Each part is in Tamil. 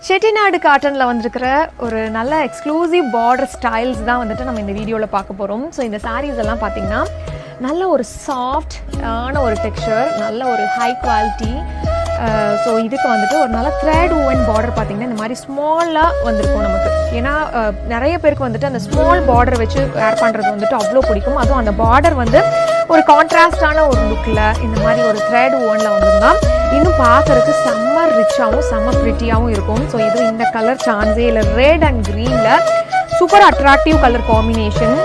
செட்டிநாடு காட்டனில் வந்திருக்கிற ஒரு நல்ல எக்ஸ்க்ளூசிவ் பார்டர் ஸ்டைல்ஸ் தான் வந்துட்டு நம்ம இந்த வீடியோவில் பார்க்க போகிறோம். ஸோ இந்த சாரீஸ் எல்லாம் பார்த்திங்கன்னா நல்ல ஒரு சாஃப்டான ஒரு டெக்ஸ்சர், நல்ல ஒரு ஹை குவாலிட்டி. ஸோ இதுக்கு வந்துட்டு ஒரு நல்ல த்ரெட் ஓவன் பார்டர் பார்த்திங்கன்னா இந்த மாதிரி ஸ்மாலாக வந்திருக்கும் நமக்கு. ஏன்னா நிறைய பேருக்கு வந்துட்டு அந்த ஸ்மால் பார்டர் வச்சு வேர் பண்ணுறது வந்துட்டு அவ்வளோ பிடிக்கும். அதுவும் அந்த பார்டர் வந்து ஒரு கான்ட்ராஸ்டான ஒரு லுக்கில் இந்த மாதிரி ஒரு த்ரெட் ஓவனில் வந்திருந்தா இன்னும் பார்க்குறதுக்கு செம்ம ரிச்சாகவும் செம்ம ப்ரிட்டியாகவும் இருக்கும். ஸோ இது இந்த கலர் சான்ஸே இல்லை. ரெட் அண்ட் க்ரீனில் super attractive colour combination.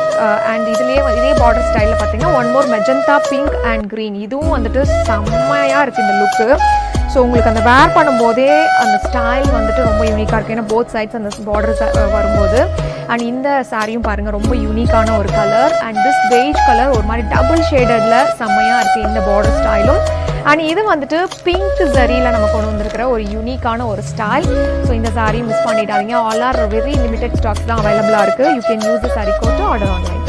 And இதே பார்டர் ஸ்டைலில் பார்த்தீங்கன்னா one more magenta pink and green. இதுவும் வந்துட்டு செம்மையாக இருக்குது இந்த லுக்கு. ஸோ உங்களுக்கு அந்த வேர் பண்ணும்போதே அந்த ஸ்டைல் வந்துட்டு ரொம்ப யூனிக்காக இருக்குது. ஏன்னா போத் சைட்ஸ் அந்த பார்டர்ஸ் வரும்போது. அண்ட் இந்த சாரியும் பாருங்கள், ரொம்ப யூனிக்கான ஒரு colour. And this beige colour ஒரு மாதிரி டபுள் ஷேடடில் செம்மையாக இருக்குது இந்த பார்டர் ஸ்டைலும். அண்ட் இது வந்துட்டு பிங்க் ஜரியில் நம்ம கொண்டு வந்திருக்கிற ஒரு யூனிக்கான ஒரு ஸ்டைல். ஸோ இந்த சாரியும் மிஸ் பண்ணிடாதீங்க. All are very limited stocks தான் அவைலபிளாக இருக்குது. You can use the sari code to order online.